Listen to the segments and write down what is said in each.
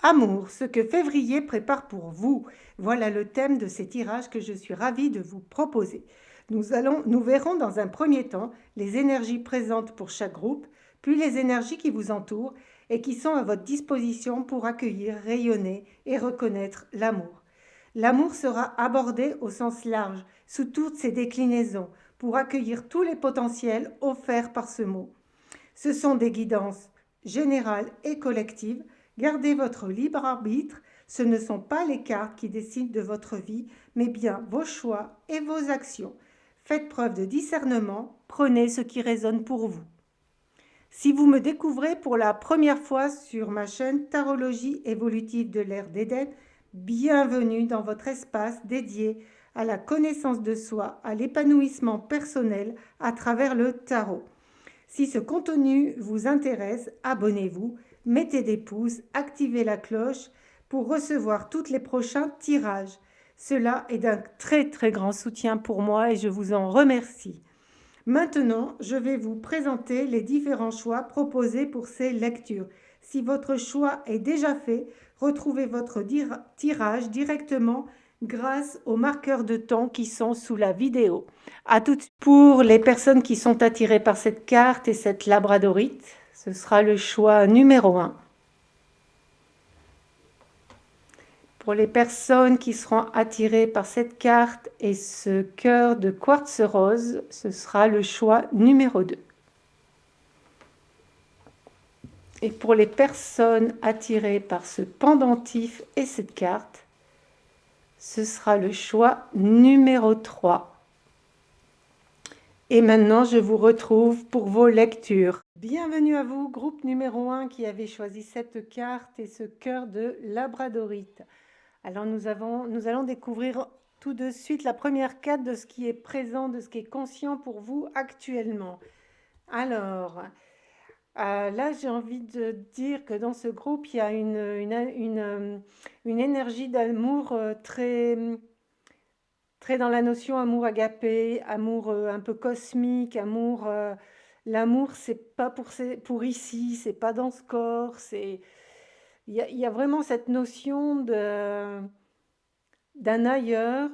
Amour, ce que février prépare pour vous. Voilà le thème de ces tirages que je suis ravie de vous proposer. Nous verrons dans un premier temps les énergies présentes pour chaque groupe, puis les énergies qui vous entourent et qui sont à votre disposition pour accueillir, rayonner et reconnaître l'amour. L'amour sera abordé au sens large, sous toutes ses déclinaisons, pour accueillir tous les potentiels offerts par ce mot. Ce sont des guidances générales et collectives. Gardez votre libre arbitre. Ce ne sont pas les cartes qui décident de votre vie, mais bien vos choix et vos actions. Faites preuve de discernement. Prenez ce qui résonne pour vous. Si vous me découvrez pour la première fois sur ma chaîne Tarologie évolutive de l'ère d'Éden, bienvenue dans votre espace dédié à la connaissance de soi, à l'épanouissement personnel à travers le tarot. Si ce contenu vous intéresse, abonnez-vous, mettez des pouces, activez la cloche pour recevoir tous les prochains tirages. Cela est d'un très très grand soutien pour moi et je vous en remercie. Maintenant, je vais vous présenter les différents choix proposés pour ces lectures. Si votre choix est déjà fait, retrouvez votre tirage directement grâce aux marqueurs de temps qui sont sous la vidéo. À tout de suite. Pour les personnes qui sont attirées par cette carte et cette labradorite, ce sera le choix numéro 1. Pour les personnes qui seront attirées par cette carte et ce cœur de quartz rose, ce sera le choix numéro 2. Et pour les personnes attirées par ce pendentif et cette carte, ce sera le choix numéro 3. Et maintenant, je vous retrouve pour vos lectures. Bienvenue à vous, groupe numéro 1 qui avait choisi cette carte et ce cœur de labradorite. Alors nous allons découvrir tout de suite la première carte de ce qui est présent, de ce qui est conscient pour vous actuellement. Alors, là, j'ai envie de dire que dans ce groupe, il y a une énergie d'amour très, très dans la notion amour agapé, amour un peu cosmique, amour. L'amour, c'est pas pour ici, c'est pas dans ce corps. Il y a vraiment cette notion d'un ailleurs,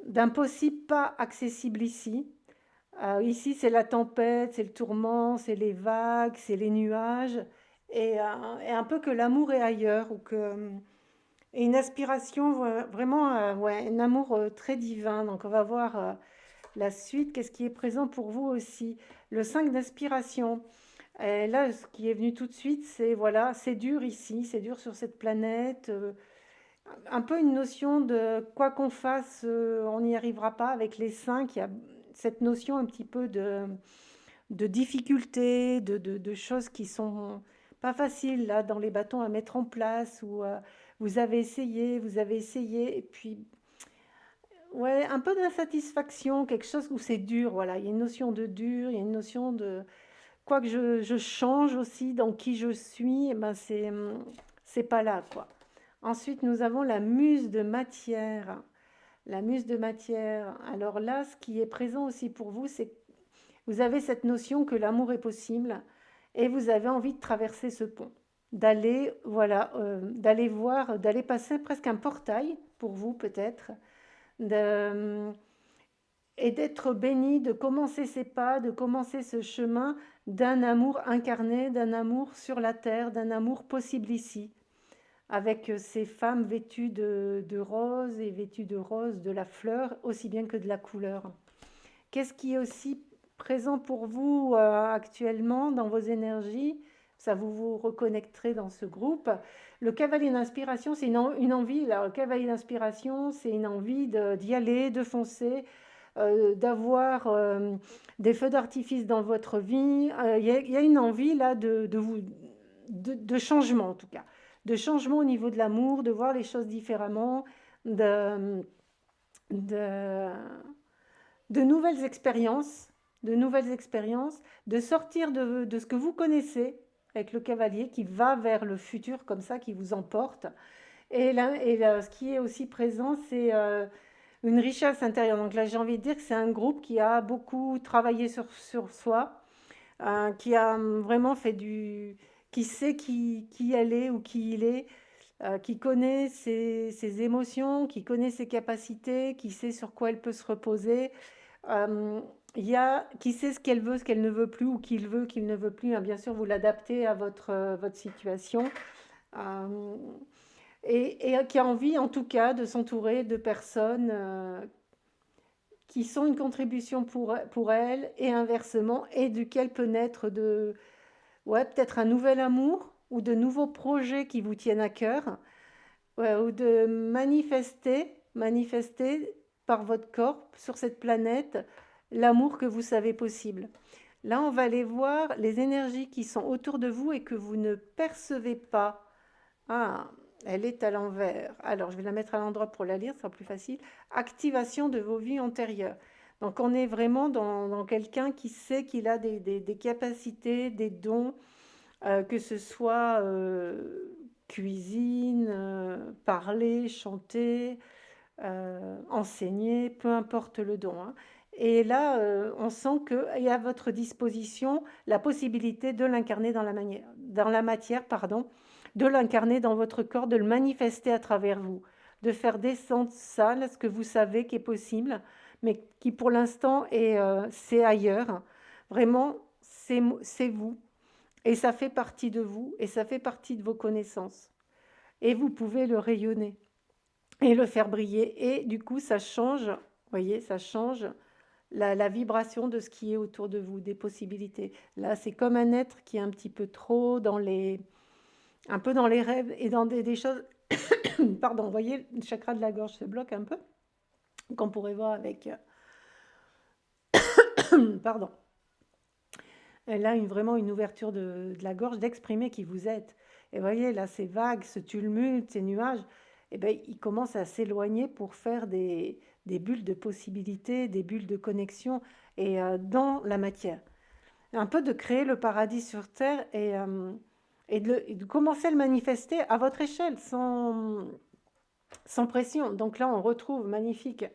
d'un possible pas accessible ici. Ici, c'est la tempête, c'est le tourment, c'est les vagues, c'est les nuages, et un peu que l'amour est ailleurs, ou que, et une aspiration, vraiment, ouais, un amour très divin. Donc, on va voir la suite, qu'est-ce qui est présent pour vous aussi. Le 5 d'inspiration. Et là, ce qui est venu tout de suite, c'est voilà, c'est dur ici, c'est dur sur cette planète. Un peu une notion de quoi qu'on fasse, on n'y arrivera pas avec les 5. Il y a cette notion un petit peu de difficultés, de choses qui sont pas faciles là dans les bâtons à mettre en place, où vous avez essayé, et puis ouais, un peu d'insatisfaction, quelque chose où c'est dur, voilà, il y a une notion de dur, il y a une notion de quoi que je change aussi dans qui je suis, eh ben c'est pas là quoi. Ensuite, nous avons la muse de matière. La muse de matière. Alors là, ce qui est présent aussi pour vous, c'est que vous avez cette notion que l'amour est possible et vous avez envie de traverser ce pont, d'aller voilà, d'aller voir, d'aller passer presque un portail pour vous peut-être, de, et d'être béni, de commencer ses pas, de commencer ce chemin d'un amour incarné, d'un amour sur la terre, d'un amour possible ici, avec ces femmes vêtues de rose et vêtues de rose, de la fleur, aussi bien que de la couleur. Qu'est-ce qui est aussi présent pour vous actuellement dans vos énergies? Ça, vous vous reconnecterez dans ce groupe. Le cavalier d'inspiration, c'est une envie. Là, le cavalier d'inspiration, c'est une envie d'y aller, de foncer, d'avoir des feux d'artifice dans votre vie. Il y a une envie là de changement en tout cas, de changement au niveau de l'amour, de voir les choses différemment, de, de, de nouvelles expériences, de sortir de ce que vous connaissez avec le cavalier qui va vers le futur comme ça, qui vous emporte. Et là, ce qui est aussi présent, c'est une richesse intérieure. Donc là, j'ai envie de dire que c'est un groupe qui a beaucoup travaillé sur soi, qui a vraiment fait qui sait qui elle est ou qui il est, qui connaît ses émotions, qui connaît ses capacités, qui sait sur quoi elle peut se reposer. Euh, il y a qui sait ce qu'elle veut, ce qu'elle ne veut plus, ou qu'il veut, qu'il ne veut plus, hein. Bien sûr, vous l'adaptez à votre situation. Euh, et qui a envie, en tout cas, de s'entourer de personnes qui sont une contribution pour elle, et inversement, et duquel peut naître ouais, peut-être un nouvel amour ou de nouveaux projets qui vous tiennent à cœur, ouais, ou de manifester par votre corps sur cette planète l'amour que vous savez possible. Là, on va aller voir les énergies qui sont autour de vous et que vous ne percevez pas. Ah, elle est à l'envers. Alors, je vais la mettre à l'endroit pour la lire, ce sera plus facile. Activation de vos vies antérieures. Donc, on est vraiment dans quelqu'un qui sait qu'il a des capacités, des dons, que ce soit cuisine, parler, chanter, enseigner, peu importe le don, hein. Et là, on sent qu'il y a à votre disposition la possibilité de l'incarner dans la matière, pardon, de l'incarner dans votre corps, de le manifester à travers vous, de faire descendre ça, là, ce que vous savez qui est possible, mais qui pour l'instant c'est ailleurs. Vraiment, c'est vous, et ça fait partie de vous, et ça fait partie de vos connaissances. Et vous pouvez le rayonner et le faire briller. Et du coup, ça change, vous voyez, ça change la vibration de ce qui est autour de vous, des possibilités. Là, c'est comme un être qui est un petit peu trop un peu dans les rêves et dans des choses. Pardon, vous voyez, le chakra de la gorge se bloque un peu, qu'on pourrait voir avec. Pardon. Elle a vraiment une ouverture de la gorge, d'exprimer qui vous êtes. Et vous voyez, là, ces vagues, ce tumulte, ces nuages, eh ben, ils commencent à s'éloigner pour faire des bulles de possibilités, des bulles de connexion, et dans la matière. Un peu de créer le paradis sur Terre, et de commencer à le manifester à votre échelle, sans pression. Donc là, on retrouve magnifique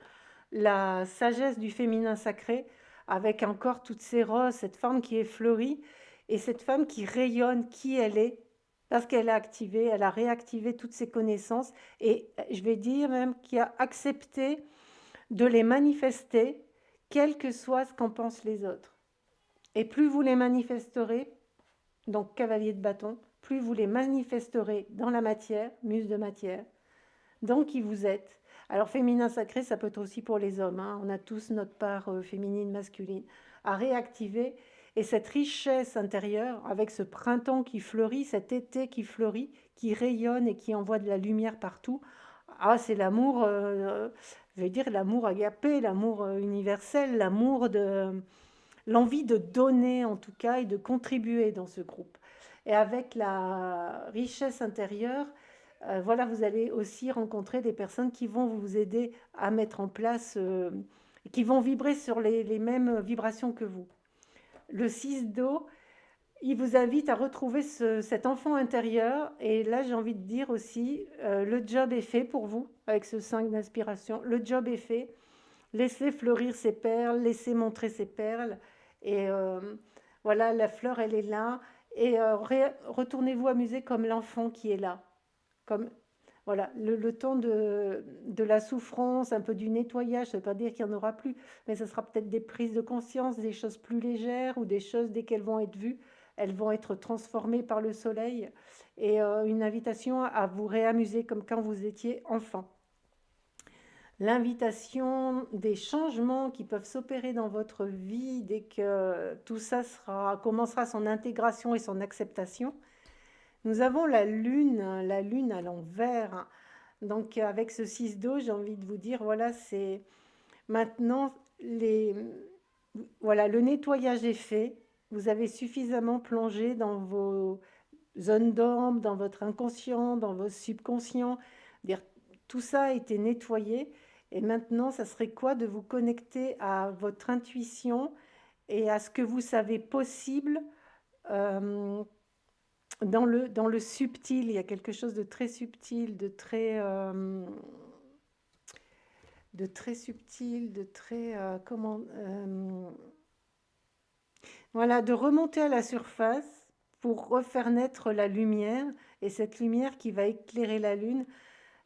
la sagesse du féminin sacré, avec encore toutes ces roses, cette femme qui est fleurie, et cette femme qui rayonne qui elle est, parce qu'elle a activé, elle a réactivé toutes ses connaissances, et je vais dire même qui a accepté de les manifester, quel que soit ce qu'en pensent les autres. Et plus vous les manifesterez, donc cavalier de bâton, plus vous les manifesterez dans la matière, muse de matière, donc qui vous êtes. Alors féminin sacré, ça peut être aussi pour les hommes, hein. On a tous notre part féminine, masculine, à réactiver. Et cette richesse intérieure, avec ce printemps qui fleurit, cet été qui fleurit, qui rayonne et qui envoie de la lumière partout, ah, c'est l'amour, je veux dire l'amour agapé, l'amour universel, l'amour de l'envie de donner en tout cas et de contribuer dans ce groupe. Et avec la richesse intérieure, voilà, vous allez aussi rencontrer des personnes qui vont vous aider à mettre en place, qui vont vibrer sur les mêmes vibrations que vous. Le 6 d'eau, il vous invite à retrouver cet enfant intérieur. Et là, j'ai envie de dire aussi, le job est fait pour vous avec ce 5 d'inspiration. Le job est fait. Laissez fleurir ses perles, laissez montrer ses perles. Et voilà, la fleur, elle est là. Et retournez-vous amuser comme l'enfant qui est là. Comme, voilà, le temps de la souffrance, un peu du nettoyage, ça ne veut pas dire qu'il n'y en aura plus, mais ce sera peut-être des prises de conscience, des choses plus légères, ou des choses, dès qu'elles vont être vues, elles vont être transformées par le soleil. Et une invitation à vous réamuser comme quand vous étiez enfant. L'invitation des changements qui peuvent s'opérer dans votre vie dès que tout ça commencera son intégration et son acceptation. Nous avons la lune à l'envers. Donc avec ce 6 d'eau, j'ai envie de vous dire, voilà, c'est maintenant voilà, le nettoyage est fait. Vous avez suffisamment plongé dans vos zones d'ombre, dans votre inconscient, dans vos subconscients. Dire, tout ça a été nettoyé. Et maintenant, ça serait quoi de vous connecter à votre intuition et à ce que vous savez possible, euh, dans le subtil. Il y a quelque chose de très subtil, de très subtil, de très voilà, de remonter à la surface pour refaire naître la lumière, et cette lumière qui va éclairer la lune.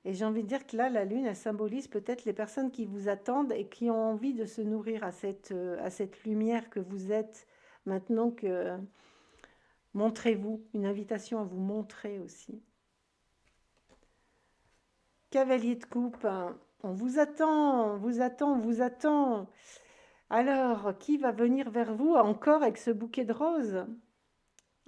Et j'ai envie de dire que là, la lune, elle symbolise peut-être les personnes qui vous attendent et qui ont envie de se nourrir à cette lumière que vous êtes maintenant que montrez-vous, une invitation à vous montrer aussi. Cavalier de coupe, hein. On vous attend, on vous attend, on vous attend. Alors, qui va venir vers vous encore avec ce bouquet de roses?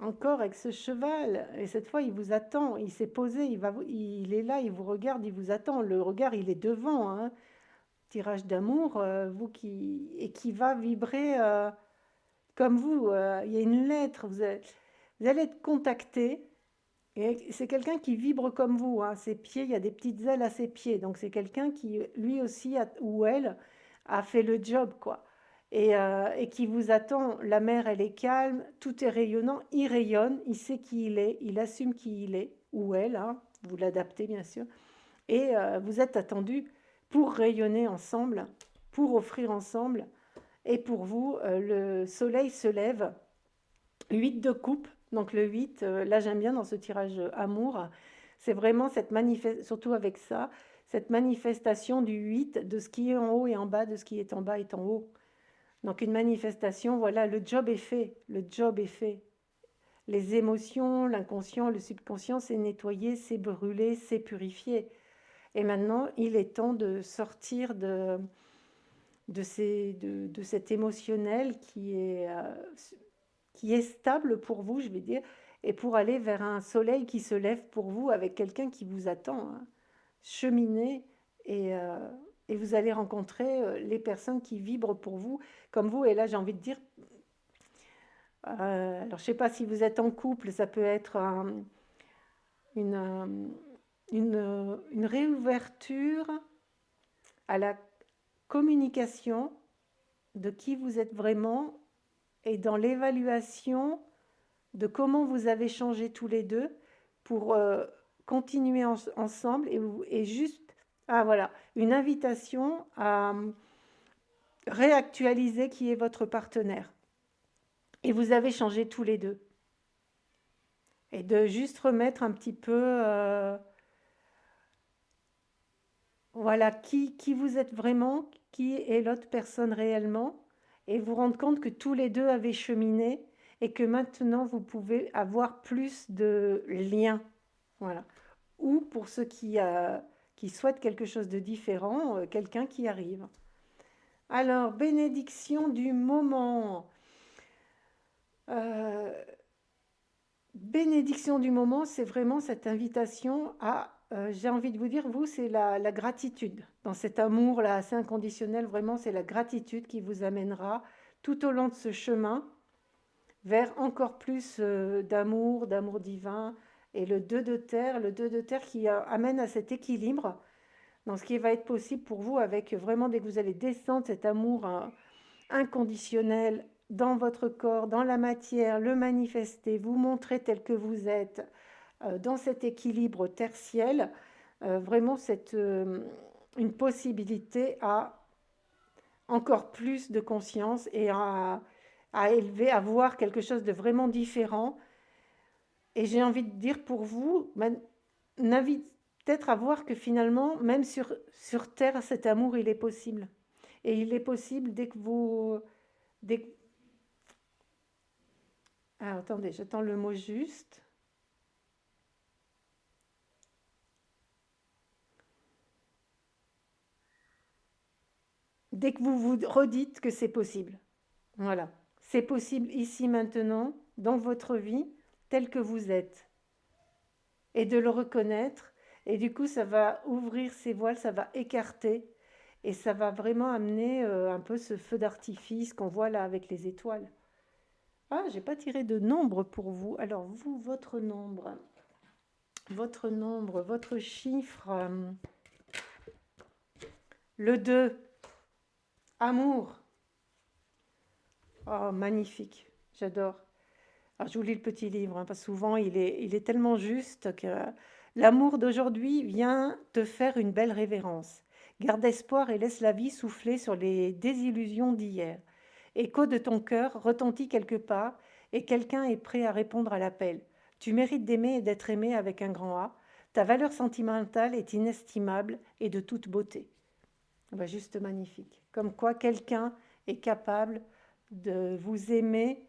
Encore avec ce cheval? Et cette fois, il vous attend, il s'est posé, il est là, il vous regarde, il vous attend. Le regard, il est devant, hein. Tirage d'amour, et qui va vibrer comme vous. Il y a une lettre, vous allez être contacté. Et c'est quelqu'un qui vibre comme vous, hein. Ses pieds, il y a des petites ailes à ses pieds. Donc c'est quelqu'un qui, lui aussi, ou elle, a fait le job, quoi. Et qui vous attend. La mer, elle est calme, tout est rayonnant. Il rayonne, il sait qui il est, il assume qui il est, ou elle, hein. Vous l'adaptez, bien sûr. Et vous êtes attendus pour rayonner ensemble, pour offrir ensemble. Et pour vous, le soleil se lève. 8 de coupe, donc le 8, là j'aime bien dans ce tirage amour, c'est vraiment cette manifestation, surtout avec ça, cette manifestation du 8, de ce qui est en haut et en bas, de ce qui est en bas est en haut. Donc une manifestation, voilà, le job est fait, le job est fait. Les émotions, l'inconscient, le subconscient, c'est nettoyé, c'est brûlé, c'est purifié. Et maintenant, il est temps de sortir de cet émotionnel qui est stable pour vous, je vais dire, et pour aller vers un soleil qui se lève pour vous avec quelqu'un qui vous attend, hein. Cheminez et, euh, et vous allez rencontrer les personnes qui vibrent pour vous, comme vous. Et là, j'ai envie de dire, alors je ne sais pas si vous êtes en couple, ça peut être une, euh, une réouverture à la communication de qui vous êtes vraiment et dans l'évaluation de comment vous avez changé tous les deux pour continuer ensemble et juste, ah voilà, une invitation à réactualiser qui est votre partenaire. Et vous avez changé tous les deux. Et de juste remettre un petit peu, voilà, qui vous êtes vraiment, qui est l'autre personne réellement, et vous rendre compte que tous les deux avez cheminé et que maintenant vous pouvez avoir plus de liens. Voilà. Ou pour ceux qui souhaitent quelque chose de différent, quelqu'un qui arrive. Alors, bénédiction du moment. Euh, bénédiction du moment, c'est vraiment cette invitation à, j'ai envie de vous dire, vous, c'est la gratitude. Dans cet amour-là assez inconditionnel, vraiment, c'est la gratitude qui vous amènera tout au long de ce chemin vers encore plus d'amour divin. Et le 2 de terre qui amène à cet équilibre dans ce qui va être possible pour vous avec vraiment dès que vous allez descendre cet amour inconditionnel dans votre corps, dans la matière, le manifester, vous montrer tel que vous êtes, dans cet équilibre tertiel, vraiment une possibilité à encore plus de conscience et à élever, à voir quelque chose de vraiment différent. Et j'ai envie de dire pour vous, peut-être à voir que finalement, même sur Terre, cet amour, il est possible. Et il est possible dès que vous... Dès... Ah, attendez, j'attends le mot juste. Dès que vous vous redites que c'est possible. Voilà. C'est possible ici, maintenant, dans votre vie, tel que vous êtes. Et de le reconnaître. Et du coup, ça va ouvrir ses voiles, ça va écarter. Et ça va vraiment amener un peu ce feu d'artifice qu'on voit là avec les étoiles. Ah, j'ai pas tiré de nombre pour vous. Alors, vous, votre chiffre, le 2, amour. Oh, magnifique, j'adore. Alors, je vous lis le petit livre, hein, parce que souvent, il est tellement juste que l'amour d'aujourd'hui vient te faire une belle révérence. Garde espoir et laisse la vie souffler sur les désillusions d'hier. Écho de ton cœur retentit quelque part, et quelqu'un est prêt à répondre à l'appel. Tu mérites d'aimer et d'être aimé avec un grand A. Ta valeur sentimentale est inestimable et de toute beauté. Bah, juste magnifique. Comme quoi quelqu'un est capable de vous aimer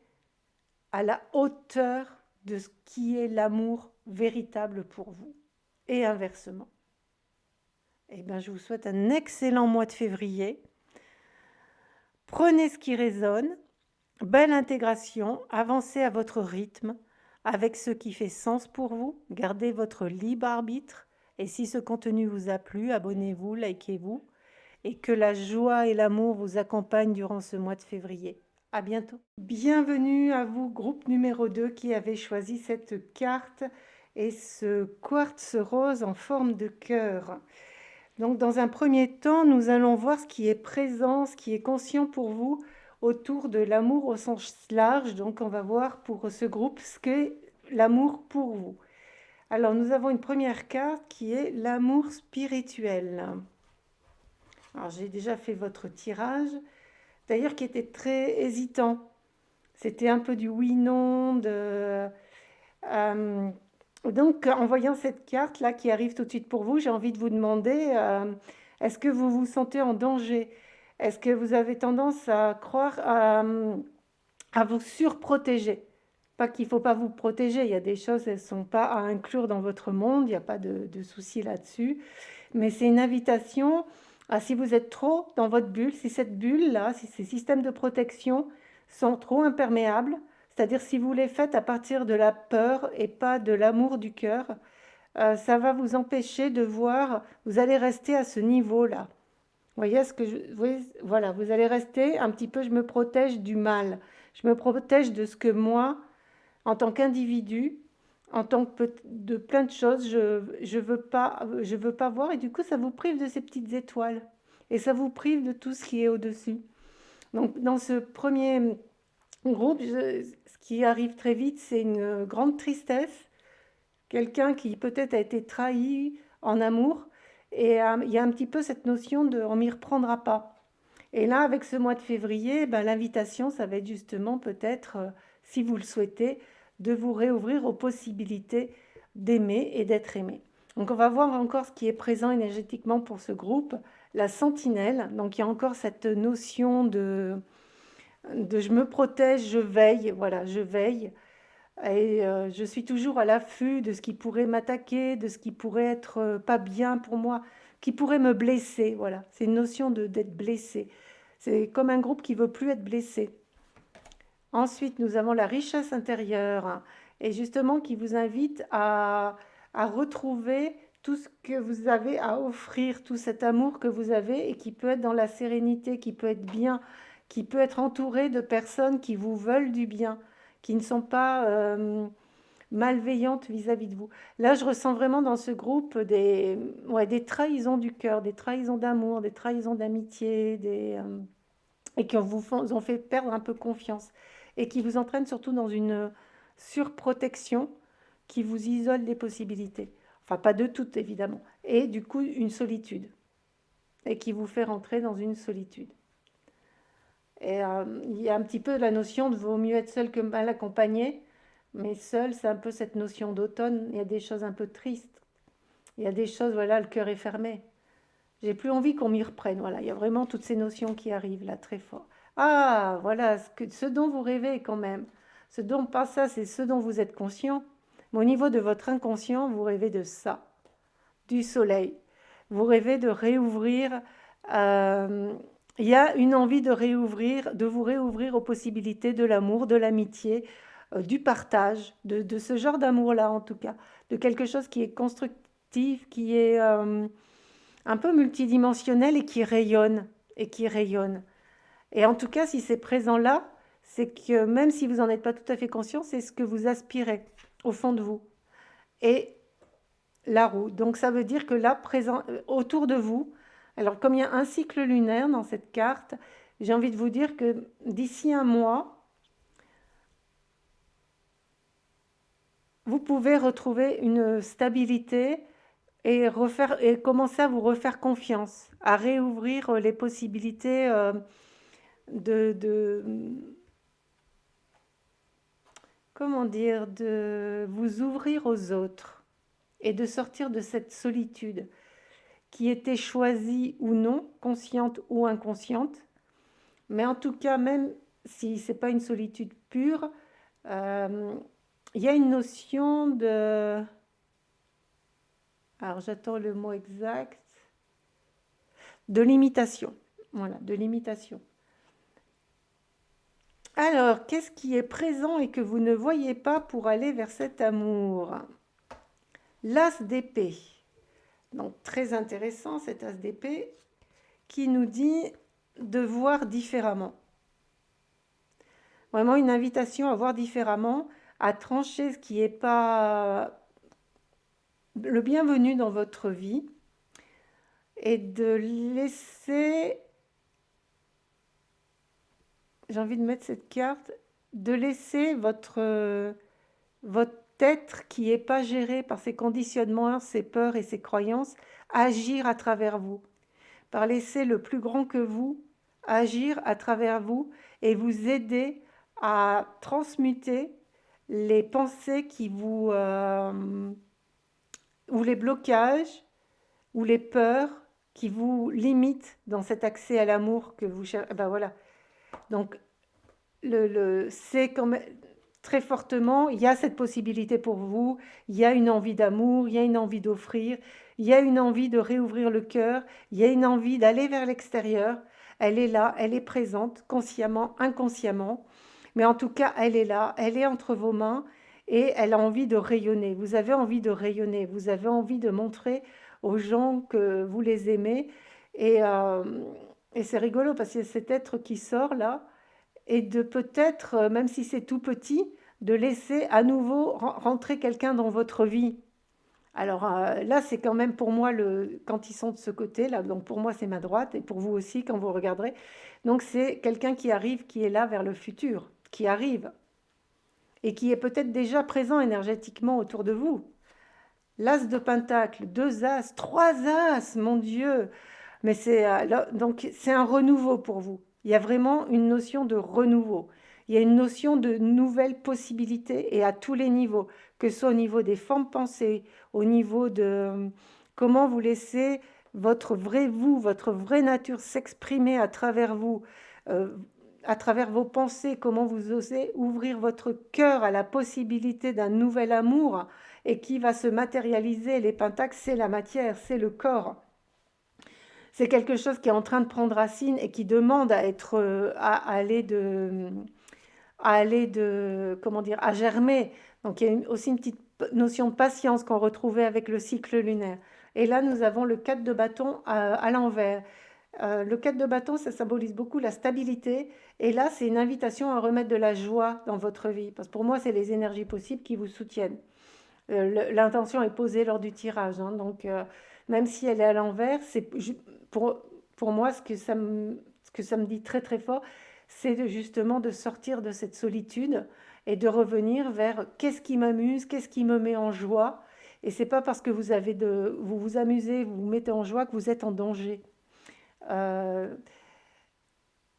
à la hauteur de ce qui est l'amour véritable pour vous. Et inversement. Eh bien, je vous souhaite un excellent mois de février. Prenez ce qui résonne, belle intégration, avancez à votre rythme, avec ce qui fait sens pour vous, gardez votre libre arbitre, et si ce contenu vous a plu, abonnez-vous, likez-vous, et que la joie et l'amour vous accompagnent durant ce mois de février. À bientôt. Bienvenue à vous, groupe numéro 2, qui avez choisi cette carte et ce quartz rose en forme de cœur. Donc, dans un premier temps, nous allons voir ce qui est présent, ce qui est conscient pour vous autour de l'amour au sens large. Donc, on va voir pour ce groupe ce qu'est l'amour pour vous. Alors, nous avons une première carte qui est l'amour spirituel. Alors, j'ai déjà fait votre tirage, d'ailleurs qui était très hésitant. C'était un peu du oui-non, donc, en voyant cette carte-là qui arrive tout de suite pour vous, j'ai envie de vous demander, est-ce que vous vous sentez en danger? Est-ce que vous avez tendance à croire à vous surprotéger? Pas qu'il ne faut pas vous protéger, il y a des choses, elles ne sont pas à inclure dans votre monde, il n'y a pas de souci là-dessus. Mais c'est une invitation à, si vous êtes trop dans votre bulle, si cette bulle-là, si ces systèmes de protection sont trop imperméables, c'est-à-dire si vous les faites à partir de la peur et pas de l'amour du cœur, ça va vous empêcher de voir, vous allez rester à ce niveau-là. Vous voyez ce que je... Voilà, vous allez rester un petit peu, je me protège du mal. Je me protège de ce que moi, en tant qu'individu, en tant que de plein de choses, je veux pas voir. Et du coup, ça vous prive de ces petites étoiles. Et ça vous prive de tout ce qui est au-dessus. Donc, dans ce premier groupe, ce qui arrive très vite, c'est une grande tristesse. Quelqu'un qui peut-être a été trahi en amour. Et il y a un petit peu cette notion de on m'y reprendra pas. Et là, avec ce mois de février, ben, l'invitation, ça va être justement peut-être, si vous le souhaitez, de vous réouvrir aux possibilités d'aimer et d'être aimé. Donc on va voir encore ce qui est présent énergétiquement pour ce groupe, la sentinelle. Donc il y a encore cette notion de je me protège, je veille, voilà, je veille. Et je suis toujours à l'affût de ce qui pourrait m'attaquer, de ce qui pourrait être pas bien pour moi, qui pourrait me blesser. Voilà, c'est une notion d'être blessé. C'est comme un groupe qui veut plus être blessé. Ensuite, nous avons la richesse intérieure, hein, et justement qui vous invite à retrouver tout ce que vous avez à offrir, tout cet amour que vous avez et qui peut être dans la sérénité, qui peut être bien, qui peut être entouré de personnes qui vous veulent du bien, qui ne sont pas malveillantes vis-à-vis de vous. Là, je ressens vraiment dans ce groupe des trahisons du cœur, des trahisons d'amour, des trahisons d'amitié, et qui vous ont fait perdre un peu confiance et qui vous entraînent surtout dans une surprotection qui vous isole des possibilités. Enfin, pas de toutes, évidemment. Et du coup, une solitude. Et qui vous fait rentrer dans une solitude. Et il y a un petit peu la notion de vaut mieux être seul que mal accompagné. Mais seul, c'est un peu cette notion d'automne. Il y a des choses un peu tristes. Il y a des choses, voilà, le cœur est fermé. J'ai plus envie qu'on m'y reprenne. Voilà, il y a vraiment toutes ces notions qui arrivent là très fort. Ah, voilà, ce dont vous rêvez quand même. Ce dont, pas ça, c'est ce dont vous êtes conscient. Mais au niveau de votre inconscient, vous rêvez de ça, du soleil. Vous rêvez de réouvrir. Il y a une envie de réouvrir, de vous réouvrir aux possibilités de l'amour, de l'amitié, du partage, de ce genre d'amour-là en tout cas, de quelque chose qui est constructif, qui est un peu multidimensionnel et qui rayonne, et qui rayonne. Et en tout cas, si c'est présent là, c'est que même si vous n'en êtes pas tout à fait conscient, c'est ce que vous aspirez au fond de vous. Et la roue. Donc ça veut dire que là, présent, autour de vous, alors comme il y a un cycle lunaire dans cette carte, j'ai envie de vous dire que d'ici un mois, vous pouvez retrouver une stabilité et commencer à vous refaire confiance, à réouvrir les possibilités de comment dire, de vous ouvrir aux autres et de sortir de cette solitude qui était choisie ou non, consciente ou inconsciente. Mais en tout cas, même si c'est pas une solitude pure, euh, il y a une notion de... Alors j'attends le mot exact. De limitation. Voilà, de limitation. Alors, qu'est-ce qui est présent et que vous ne voyez pas pour aller vers cet amour? L'as d'épée. Donc, très intéressant cet as d'épée qui nous dit de voir différemment. Vraiment une invitation à voir différemment, à trancher ce qui n'est pas le bienvenu dans votre vie et de laisser, j'ai envie de mettre cette carte, de laisser votre être qui n'est pas géré par ses conditionnements, ses peurs et ses croyances, agir à travers vous. Par laisser le plus grand que vous agir à travers vous et vous aider à transmuter les pensées qui vous... ou les blocages, ou les peurs qui vous limitent dans cet accès à l'amour que vous cherchez. Ben voilà. Donc, c'est quand même très fortement, il y a cette possibilité pour vous, il y a une envie d'amour, il y a une envie d'offrir, il y a une envie de réouvrir le cœur, il y a une envie d'aller vers l'extérieur. Elle est là, elle est présente, consciemment, inconsciemment, mais en tout cas, elle est là, elle est entre vos mains et elle a envie de rayonner. Vous avez envie de rayonner, vous avez envie de montrer aux gens que vous les aimez et c'est rigolo parce qu'il y a cet être qui sort là et de peut-être, même si c'est tout petit, de laisser à nouveau rentrer quelqu'un dans votre vie. Alors là, c'est quand même pour moi, quand ils sont de ce côté-là, donc pour moi c'est ma droite, et pour vous aussi quand vous regarderez. Donc c'est quelqu'un qui arrive, qui est là vers le futur, qui arrive, et qui est peut-être déjà présent énergétiquement autour de vous. L'as de pentacle, deux as, trois as, mon Dieu. Mais donc c'est un renouveau pour vous. Il y a vraiment une notion de renouveau. Il y a une notion de nouvelles possibilités et à tous les niveaux, que ce soit au niveau des formes pensées, au niveau de comment vous laissez votre vrai vous, votre vraie nature s'exprimer à travers vous, euh, à travers vos pensées, comment vous osez ouvrir votre cœur à la possibilité d'un nouvel amour et qui va se matérialiser. Les pentacles, c'est la matière, c'est le corps. C'est quelque chose qui est en train de prendre racine et qui demande à être, comment dire, à germer. Donc il y a aussi une petite notion de patience qu'on retrouvait avec le cycle lunaire. Et là, nous avons le 4 de bâton à l'envers. Le 4 de bâton, ça symbolise beaucoup la stabilité. Et là, c'est une invitation à remettre de la joie dans votre vie. Parce que pour moi, c'est les énergies possibles qui vous soutiennent. L'intention est posée lors du tirage. Hein, donc, même si elle est à l'envers, pour, pour moi, ce que ça me dit très très fort, c'est justement de sortir de cette solitude et de revenir vers qu'est-ce qui m'amuse, qu'est-ce qui me met en joie. Et c'est pas parce que vous vous amusez, vous vous mettez en joie que vous êtes en danger. Euh,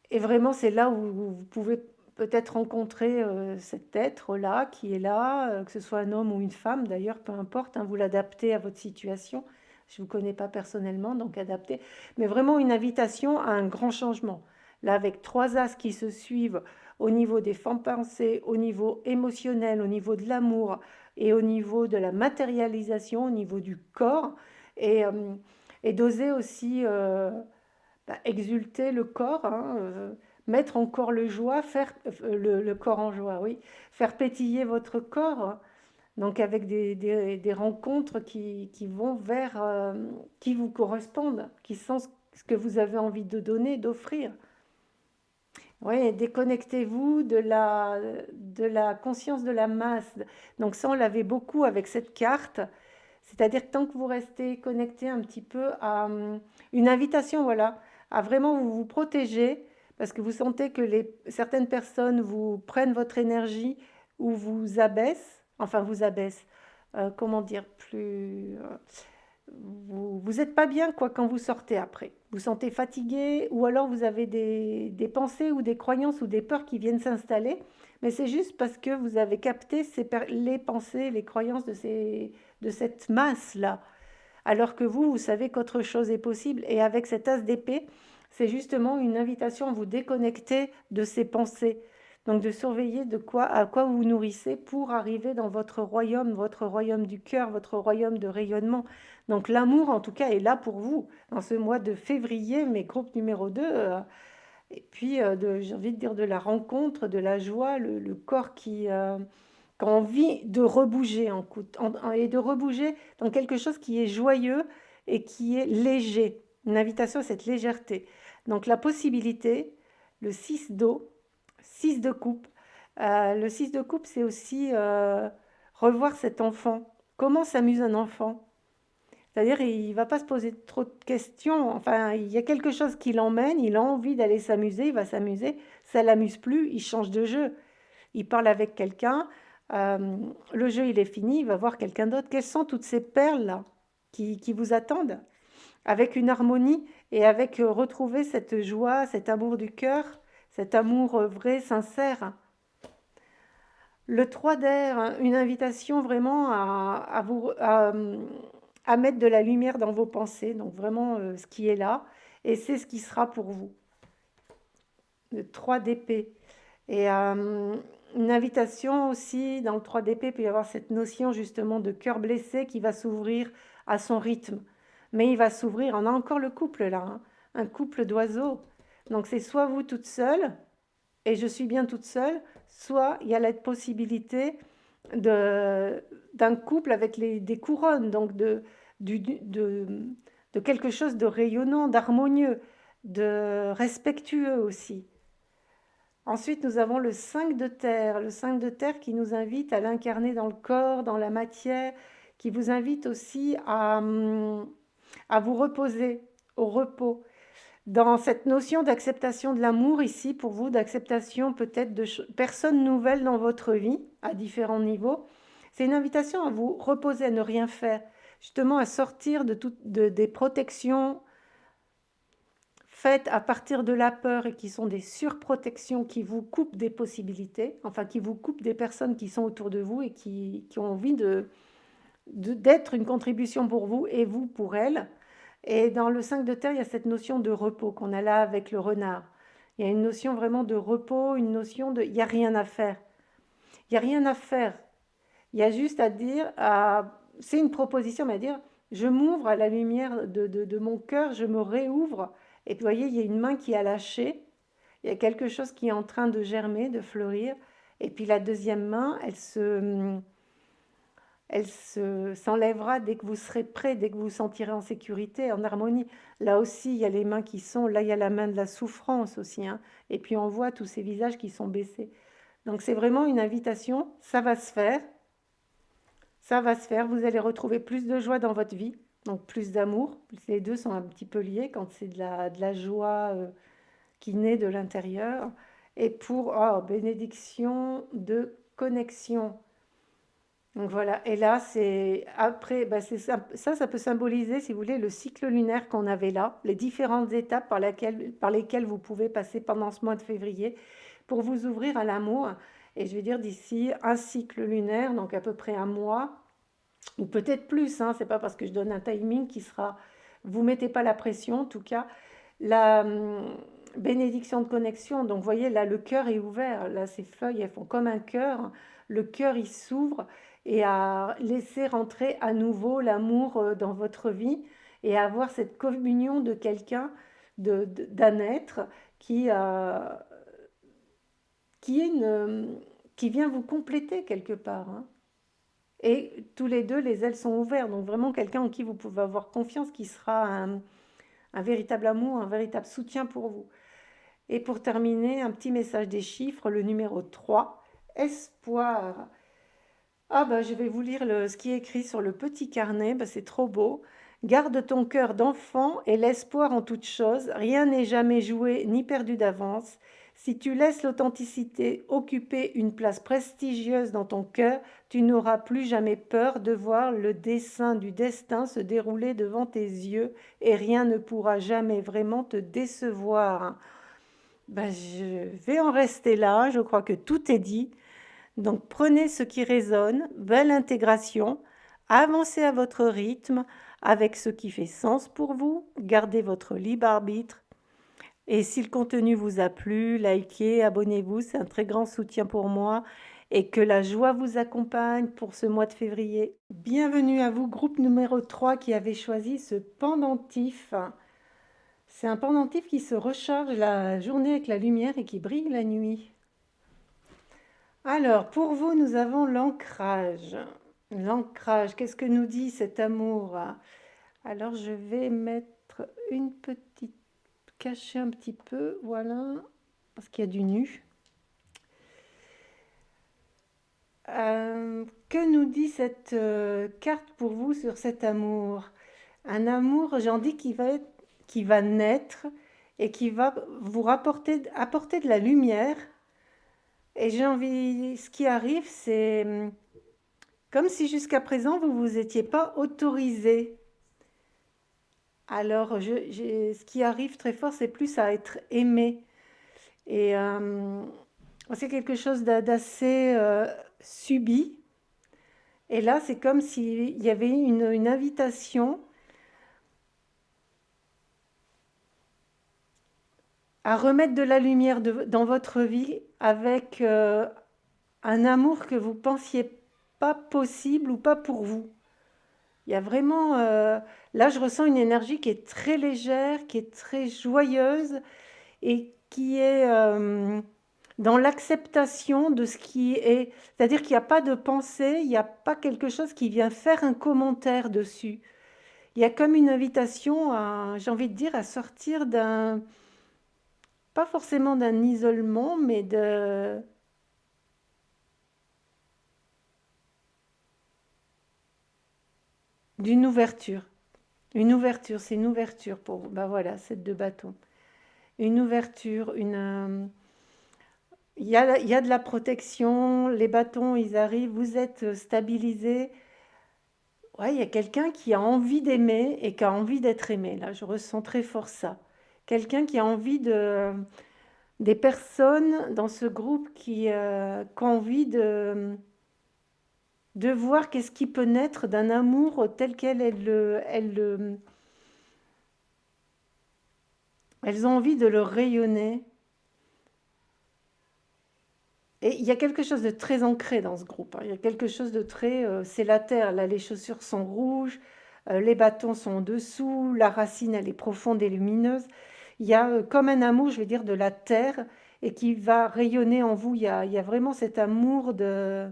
et vraiment, c'est là où vous pouvez peut-être rencontrer cet être-là qui est là, que ce soit un homme ou une femme, d'ailleurs, peu importe, hein, vous l'adaptez à votre situation. Je ne vous connais pas personnellement, donc adaptez. Mais vraiment une invitation à un grand changement. Là, avec trois as qui se suivent au niveau des formes pensées, au niveau émotionnel, au niveau de l'amour et au niveau de la matérialisation, au niveau du corps, et, euh, et d'oser aussi exulter le corps, hein, mettre encore le joie, faire le corps en joie, oui, faire pétiller votre corps, hein. Donc avec des rencontres qui vont vers, qui vous correspondent, qui sont ce que vous avez envie de donner, d'offrir. Oui, déconnectez-vous de la conscience de la masse. Donc ça, on l'avait beaucoup avec cette carte. C'est-à-dire que tant que vous restez connecté un petit peu à une invitation, voilà, à vraiment vous protéger, parce que vous sentez que certaines personnes vous prennent votre énergie ou vous abaissent, enfin vous abaissent, comment dire, vous vous n'êtes pas bien quoi quand vous sortez après. Vous sentez fatigué ou alors vous avez des pensées ou des croyances ou des peurs qui viennent s'installer. Mais c'est juste parce que vous avez capté les pensées, les croyances de cette masse-là. Alors que vous savez qu'autre chose est possible. Et avec cet as d'épée, c'est justement une invitation à vous déconnecter de ces pensées. Donc de surveiller à quoi vous vous nourrissez pour arriver dans votre royaume du cœur, votre royaume de rayonnement. Donc l'amour, en tout cas, est là pour vous. Dans ce mois de février, mes groupes numéro 2, et puis j'ai envie de dire de la rencontre, de la joie, le corps qui a envie de rebouger et de rebouger dans quelque chose qui est joyeux et qui est léger. Une invitation à cette légèreté. Donc la possibilité, le 6 d'eau, 6 de coupe. Le 6 de coupe, c'est aussi revoir cet enfant. Comment s'amuse un enfant? C'est-à-dire, il ne va pas se poser trop de questions. Enfin, il y a quelque chose qui l'emmène, il a envie d'aller s'amuser, il va s'amuser. Ça ne l'amuse plus, il change de jeu. Il parle avec quelqu'un, le jeu il est fini, il va voir quelqu'un d'autre. Quelles sont toutes ces perles-là qui vous attendent? Avec une harmonie et avec retrouver cette joie, cet amour du cœur, cet amour vrai, sincère. Le 3 d'air, hein, une invitation vraiment à mettre de la lumière dans vos pensées, donc vraiment ce qui est là, et c'est ce qui sera pour vous. Le 3 d'épée. Et une invitation aussi, dans le 3 d'épée, il peut y avoir cette notion justement de cœur blessé qui va s'ouvrir à son rythme. Mais il va s'ouvrir, on a encore le couple là, hein, un couple d'oiseaux. Donc c'est soit vous toute seule, et je suis bien toute seule, soit il y a la possibilité d'un couple avec des couronnes, donc de quelque chose de rayonnant, d'harmonieux, de respectueux aussi. Ensuite, nous avons le 5 de terre. Le 5 de terre qui nous invite à l'incarner dans le corps, dans la matière, qui vous invite aussi à vous reposer, au repos. Dans cette notion d'acceptation de l'amour ici, pour vous, d'acceptation peut-être de personnes nouvelles dans votre vie, à différents niveaux, c'est une invitation à vous reposer, à ne rien faire, justement à sortir des protections faites à partir de la peur et qui sont des surprotections qui vous coupent des possibilités, enfin qui vous coupent des personnes qui sont autour de vous et qui ont envie d'être une contribution pour vous et vous pour elles. Et dans le 5 de terre, il y a cette notion de repos qu'on a là avec le renard. Il y a une notion vraiment de repos, une notion de... Il n'y a rien à faire. Il n'y a rien à faire. Il y a juste à dire, c'est une proposition, mais à dire, je m'ouvre à la lumière de mon cœur, je me réouvre. Et puis, vous voyez, il y a une main qui a lâché, il y a quelque chose qui est en train de germer, de fleurir. Et puis la deuxième main, s'enlèvera dès que vous serez prêt, dès que vous vous sentirez en sécurité, en harmonie. Là aussi, il y a les mains qui sont, là il y a la main de la souffrance aussi, hein. Et puis on voit tous ces visages qui sont baissés. Donc c'est vraiment une invitation, ça va se faire, ça va se faire, vous allez retrouver plus de joie dans votre vie, donc plus d'amour. Les deux sont un petit peu liés quand c'est de la joie qui naît de l'intérieur. Et pour, oh, bénédiction de connexion. Donc voilà, et là, c'est après, bah, ça peut symboliser, si vous voulez, le cycle lunaire qu'on avait là, les différentes étapes par lesquelles vous pouvez passer pendant ce mois de février pour vous ouvrir à l'amour. Et je vais dire d'ici un cycle lunaire, donc à peu près un mois, ou peut-être plus, hein, c'est pas parce que je donne un timing qui sera. Vous mettez pas la pression, en tout cas. La bénédiction de connexion, donc vous voyez, là, le cœur est ouvert. Là, ces feuilles, elles font comme un cœur. Le cœur, il s'ouvre et à laisser rentrer à nouveau l'amour dans votre vie et à avoir cette communion de quelqu'un, d'un être qui, qui, est qui vient vous compléter quelque part, hein. Et tous les deux, les ailes sont ouvertes. Donc vraiment quelqu'un en qui vous pouvez avoir confiance, qui sera un véritable amour, un véritable soutien pour vous. Et pour terminer, un petit message des chiffres, le numéro 3, espoir. Ah bah je vais vous lire ce qui est écrit sur le petit carnet, bah, c'est trop beau. Garde ton cœur d'enfant et l'espoir en toute chose. Rien n'est jamais joué ni perdu d'avance. Si tu laisses l'authenticité occuper une place prestigieuse dans ton cœur, tu n'auras plus jamais peur de voir le dessein du destin se dérouler devant tes yeux et rien ne pourra jamais vraiment te décevoir. Ben, je vais en rester là, je crois que tout est dit. Donc prenez ce qui résonne, belle intégration, avancez à votre rythme avec ce qui fait sens pour vous, gardez votre libre arbitre. Et si le contenu vous a plu, likez, abonnez-vous, c'est un très grand soutien pour moi et que la joie vous accompagne pour ce mois de février. Bienvenue à vous, groupe numéro 3 qui avait choisi ce pendentif. C'est un pendentif qui se recharge la journée avec la lumière et qui brille la nuit. Alors, pour vous, nous avons l'ancrage. L'ancrage, qu'est-ce que nous dit cet amour? Alors, je vais mettre une petite, cacher un petit peu, voilà, parce qu'il y a du nu. Que nous dit cette carte pour vous sur cet amour? Un amour, j'en dis, qui va naître et qui va vous apporter de la lumière. Et j'ai envie, ce qui arrive, c'est comme si jusqu'à présent, vous ne vous étiez pas autorisé. Alors, ce qui arrive très fort, c'est plus à être aimé. Et c'est quelque chose d'assez subi. Et là, c'est comme s'il y avait une invitation à remettre de la lumière dans votre vie avec un amour que vous pensiez pas possible ou pas pour vous. Il y a vraiment, là je ressens une énergie qui est très légère, qui est très joyeuse et qui est dans l'acceptation de ce qui est. C'est-à-dire qu'il n'y a pas de pensée, il n'y a pas quelque chose qui vient faire un commentaire dessus. Il y a comme une invitation à, j'ai envie de dire, à sortir d'un, pas forcément d'un isolement, mais d'une ouverture. Une ouverture, c'est une ouverture pour vous. Ben voilà, c'est deux bâtons. Une ouverture, il y a de la protection, les bâtons, ils arrivent, vous êtes stabilisés. Ouais, il y a quelqu'un qui a envie d'aimer et qui a envie d'être aimé. Là, je ressens très fort ça. Quelqu'un qui a envie de... Des personnes dans ce groupe qui ont envie de voir qu'est-ce qui peut naître d'un amour tel qu'elles elles ont envie de le rayonner. Et il y a quelque chose de très ancré dans ce groupe, hein. Il y a quelque chose de très... c'est la terre, là les chaussures sont rouges, les bâtons sont en dessous, la racine elle est profonde et lumineuse. Il y a comme un amour, je vais dire, de la terre et qui va rayonner en vous. Il y a vraiment cet amour de...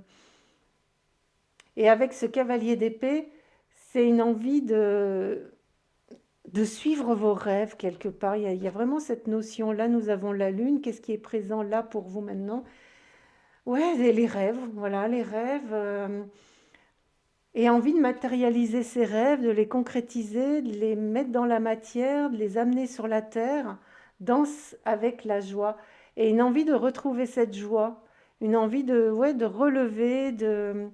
Et avec ce cavalier d'épée, c'est une envie de suivre vos rêves quelque part. Il y a vraiment cette notion. Là, nous avons la lune. Qu'est-ce qui est présent là pour vous maintenant? Ouais, les rêves, voilà, les rêves. Et envie de matérialiser ces rêves, de les concrétiser, de les mettre dans la matière, de les amener sur la terre. Danse avec la joie. Et une envie de retrouver cette joie. Une envie de, ouais, de relever, de...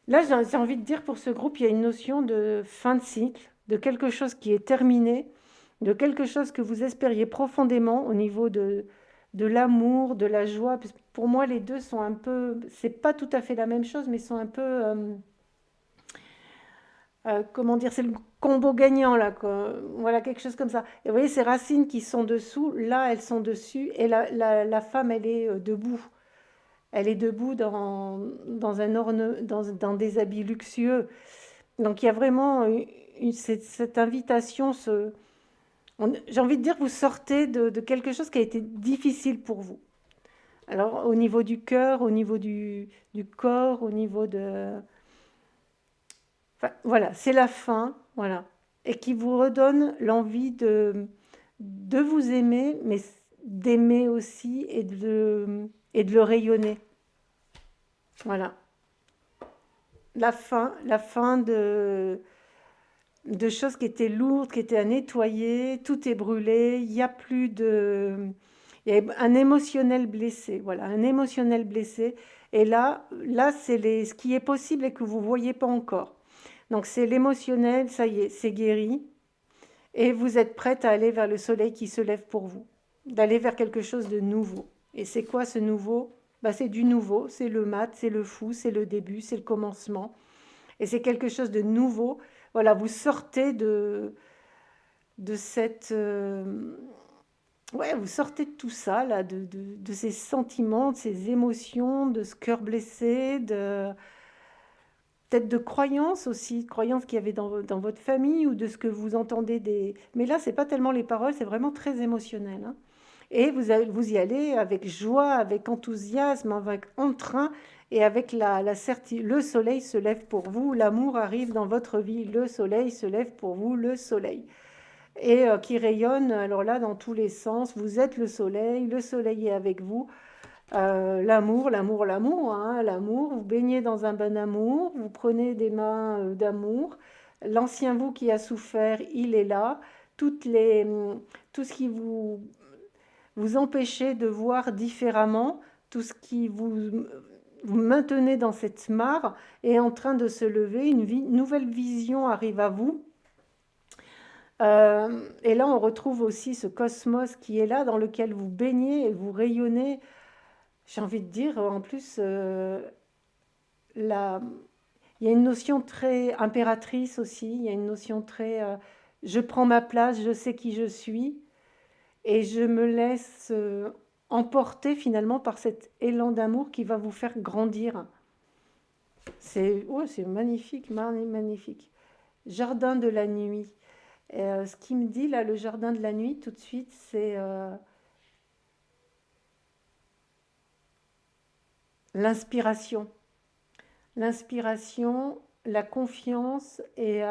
Là, j'ai envie de dire pour ce groupe, il y a une notion de fin de cycle, de quelque chose qui est terminé, de quelque chose que vous espériez profondément au niveau de l'amour, de la joie. Parce que pour moi, les deux sont un peu, c'est pas tout à fait la même chose, mais sont un peu, comment dire, c'est le combo gagnant là, quoi. Voilà, quelque chose comme ça. Et vous voyez, ces racines qui sont dessous, là, elles sont dessus, et la femme, elle est debout. Elle est debout dans un dans des habits luxueux. Donc il y a vraiment cette invitation, j'ai envie de dire, vous sortez de quelque chose qui a été difficile pour vous. Alors au niveau du cœur, au niveau du corps, au niveau de... Enfin, voilà, c'est la fin, voilà. Et qui vous redonne l'envie de vous aimer, mais d'aimer aussi et de le rayonner. Voilà. La fin de choses qui étaient lourdes, qui étaient à nettoyer, tout est brûlé, il n'y a plus de... Il y a un émotionnel blessé, voilà, un émotionnel blessé. Et là, c'est ce qui est possible et que vous ne voyez pas encore. Donc c'est l'émotionnel, ça y est, c'est guéri. Et vous êtes prête à aller vers le soleil qui se lève pour vous, d'aller vers quelque chose de nouveau. Et c'est quoi ce nouveau? Bah, c'est du nouveau, c'est le mat, c'est le fou, c'est le début, c'est le commencement. Et c'est quelque chose de nouveau. Voilà, vous sortez de cette... ouais, vous sortez de tout ça, là, de ces sentiments, de ces émotions, de ce cœur blessé, peut-être de croyances aussi, de croyances qu'il y avait dans votre famille ou de ce que vous entendez des... Mais là, c'est pas tellement les paroles, c'est vraiment très émotionnel, hein. Et vous y allez avec joie, avec enthousiasme, avec entrain et avec la certitude. Le soleil se lève pour vous, l'amour arrive dans votre vie, le soleil se lève pour vous, le soleil. Et qui rayonne, alors là, dans tous les sens. Vous êtes le soleil est avec vous. L'amour, l'amour, l'amour, hein, l'amour, vous baignez dans un bon amour, vous prenez des mains d'amour. L'ancien vous qui a souffert, il est là. Toutes les, tout ce qui vous empêchez de voir différemment, tout ce qui vous maintenez dans cette mare est en train de se lever, nouvelle vision arrive à vous. Et là, on retrouve aussi ce cosmos qui est là, dans lequel vous baignez et vous rayonnez. J'ai envie de dire, en plus, la... il y a une notion très impératrice aussi, il y a une notion très... je prends ma place, je sais qui je suis, et je me laisse emporter finalement par cet élan d'amour qui va vous faire grandir. C'est ouais, c'est magnifique, magnifique. Jardin de la nuit. Ce qui me dit là, le jardin de la nuit, tout de suite, c'est l'inspiration. L'inspiration, la confiance et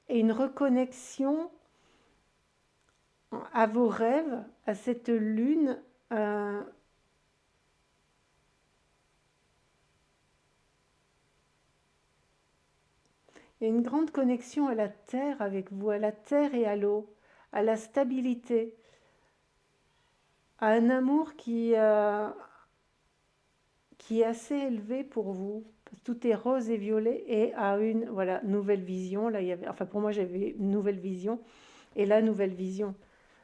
une reconnexion à vos rêves, à cette lune. euh, Il y a une grande connexion à la terre avec vous, à la terre et à l'eau, à la stabilité, à un amour qui est assez élevé pour vous. Tout est rose et violet et à une voilà, nouvelle vision. Là, il y avait, enfin pour moi, j'avais une nouvelle vision et la nouvelle vision.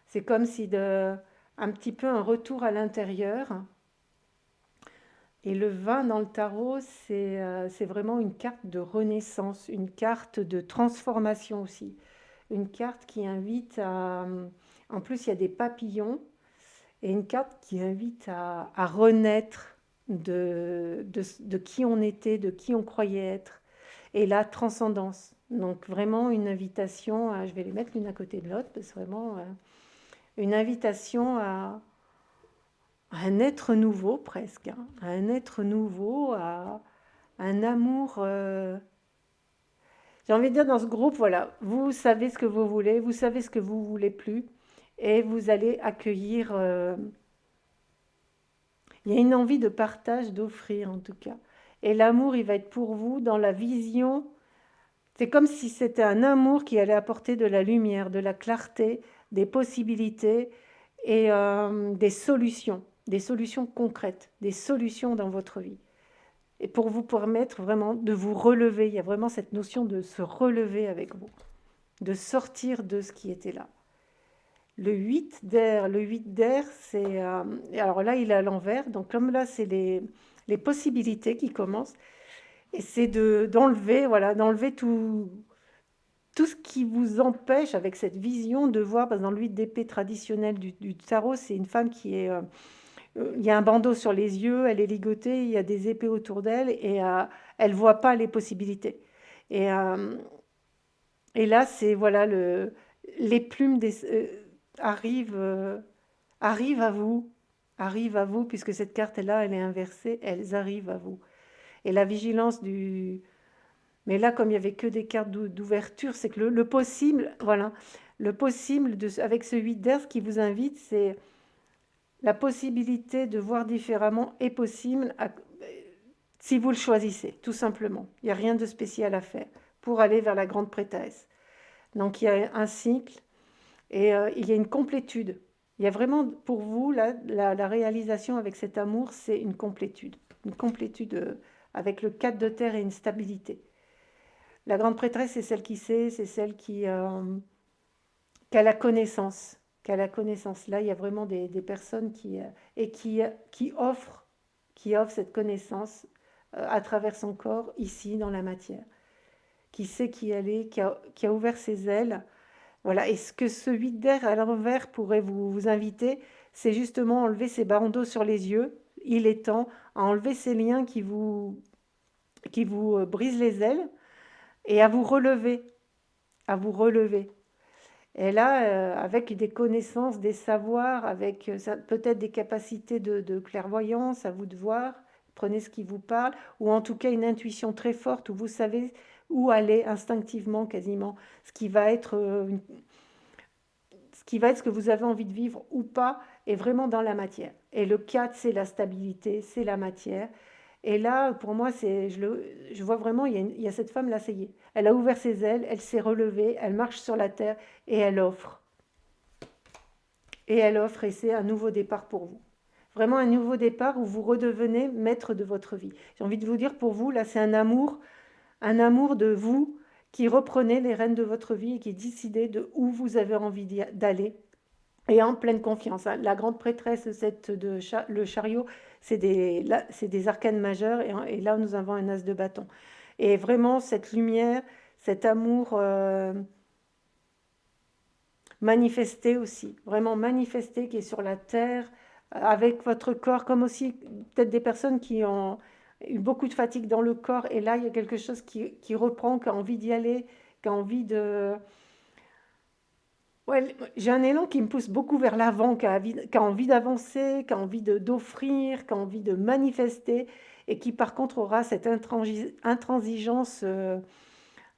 C'est comme si un petit peu un retour à l'intérieur. Et le vin dans le tarot, c'est vraiment une carte de renaissance, une carte de transformation aussi. Une carte qui invite à... En plus, il y a des papillons et une carte qui invite à renaître de qui on était, de qui on croyait être. Et la transcendance. Donc vraiment une invitation, je vais les mettre l'une à côté de l'autre, parce que vraiment une invitation à un être nouveau presque, hein, à un être nouveau, à un amour. J'ai envie de dire dans ce groupe, voilà, vous savez ce que vous voulez, vous savez ce que vous voulez plus, et vous allez accueillir. Il y a une envie de partage, d'offrir en tout cas. Et l'amour, il va être pour vous dans la vision. C'est comme si c'était un amour qui allait apporter de la lumière, de la clarté, des possibilités et des solutions concrètes, des solutions dans votre vie. Et pour vous permettre vraiment de vous relever, il y a vraiment cette notion de se relever avec vous, de sortir de ce qui était là. Le 8 d'air, c'est... alors là, il est à l'envers, donc comme là, c'est les possibilités qui commencent, et c'est d'enlever, voilà, d'enlever tout ce qui vous empêche avec cette vision de voir, parce que dans le 8 d'épée traditionnel du tarot, c'est une femme qui est... il y a un bandeau sur les yeux, elle est ligotée, il y a des épées autour d'elle, et elle ne voit pas les possibilités. Et, euh, et là, c'est, voilà, les plumes arrivent, arrivent à vous, puisque cette carte-là, elle est inversée, elles arrivent à vous. Et la vigilance du... Mais là, comme il n'y avait que des cartes d'ouverture, c'est que le possible, voilà, le possible avec ce 8 d'air, ce qui vous invite, c'est la possibilité de voir différemment est possible si vous le choisissez, tout simplement. Il n'y a rien de spécial à faire pour aller vers la grande prêtresse. Donc il y a un cycle et il y a une complétude. Il y a vraiment pour vous, la réalisation avec cet amour, c'est une complétude avec le 4 de terre et une stabilité. La grande prêtresse, c'est celle qui sait, c'est celle qui a la connaissance. Qui a la connaissance. Là, il y a vraiment des personnes et qui offrent cette connaissance à travers son corps, ici, dans la matière. Qui sait qui elle est, qui a ouvert ses ailes. Voilà. Et ce que ce 8 d'air à l'envers pourrait vous inviter, c'est justement enlever ces bandeaux sur les yeux. Il est temps à enlever ces liens qui vous brisent les ailes et à vous relever, à vous relever. Et là, avec des connaissances, des savoirs, avec peut-être des capacités de clairvoyance, à vous de voir, prenez ce qui vous parle, ou en tout cas une intuition très forte où vous savez où aller instinctivement quasiment, ce qui va être, ce qui va être ce que vous avez envie de vivre ou pas, est vraiment dans la matière. Et le 4, c'est la stabilité, c'est la matière. Et là, pour moi, je vois vraiment, il y a cette femme là, ça y est. Elle a ouvert ses ailes, elle s'est relevée, elle marche sur la terre et elle offre. Et elle offre, et c'est un nouveau départ pour vous. Vraiment un nouveau départ où vous redevenez maître de votre vie. J'ai envie de vous dire, pour vous, là, c'est un amour de vous qui reprenez les rênes de votre vie et qui décidez de où vous avez envie d'aller et en pleine confiance. Hein. La grande prêtresse, le chariot, c'est des arcanes majeurs et là, nous avons un as de bâton. Et vraiment, cette lumière, cet amour manifesté aussi, vraiment manifesté qui est sur la terre, avec votre corps, comme aussi peut-être des personnes qui ont eu beaucoup de fatigue dans le corps, et là, il y a quelque chose qui reprend, qui a envie d'y aller, qui a envie de... Ouais, j'ai un élan qui me pousse beaucoup vers l'avant, qui a envie d'avancer, qui a envie d'offrir, qui a envie de manifester, et qui par contre aura cette intransigeance,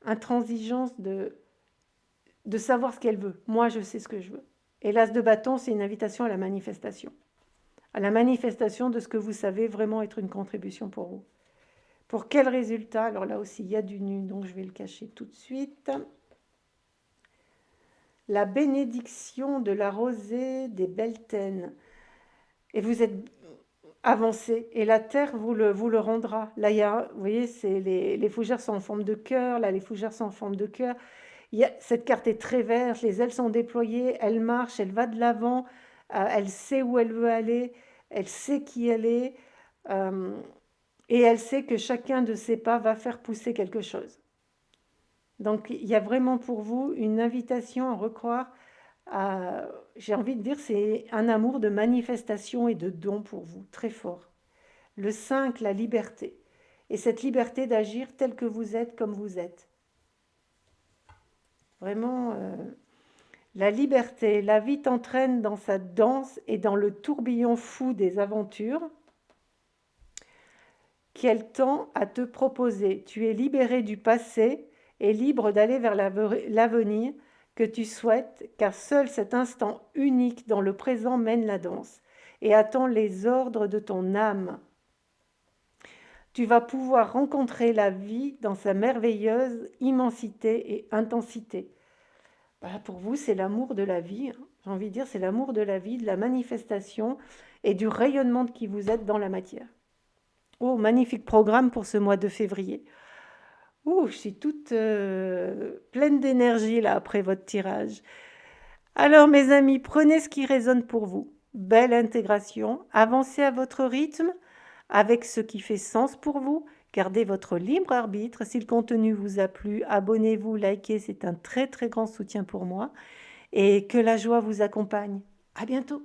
intransigeance de savoir ce qu'elle veut. Moi, je sais ce que je veux. Et l'as de bâton, c'est une invitation à la manifestation. À la manifestation de ce que vous savez vraiment être une contribution pour vous. Pour quel résultat? Alors là aussi, il y a du nu, donc je vais le cacher tout de suite. La bénédiction de la rosée des Beltènes. Et vous êtes avancé, et la terre vous le rendra. Là, vous voyez, les fougères sont en forme de cœur, là, les fougères sont en forme de cœur. Cette carte est très verte, les ailes sont déployées, elle marche, elle va de l'avant, elle sait où elle veut aller, elle sait qui elle est, euh, et elle sait que chacun de ses pas va faire pousser quelque chose. Donc il y a vraiment pour vous une invitation à recroire, j'ai envie de dire, c'est un amour de manifestation et de don pour vous, très fort. Le 5, la liberté. Et cette liberté d'agir tel que vous êtes, comme vous êtes. Vraiment, la liberté, la vie t'entraîne dans sa danse et dans le tourbillon fou des aventures qu'elle tend à te proposer. Tu es libéré du passé et libre d'aller vers l'avenir que tu souhaites, car seul cet instant unique dans le présent mène la danse et attend les ordres de ton âme. Tu vas pouvoir rencontrer la vie dans sa merveilleuse immensité et intensité. Voilà, pour vous, c'est l'amour de la vie. Hein. J'ai envie de dire, c'est l'amour de la vie, de la manifestation et du rayonnement de qui vous êtes dans la matière. Oh, magnifique programme pour ce mois de février. Oh, je suis toute pleine d'énergie là après votre tirage. Alors mes amis, prenez ce qui résonne pour vous. Belle intégration, avancez à votre rythme, avec ce qui fait sens pour vous. Gardez votre libre arbitre. Si le contenu vous a plu, abonnez-vous, likez, c'est un très très grand soutien pour moi. Et que la joie vous accompagne. À bientôt.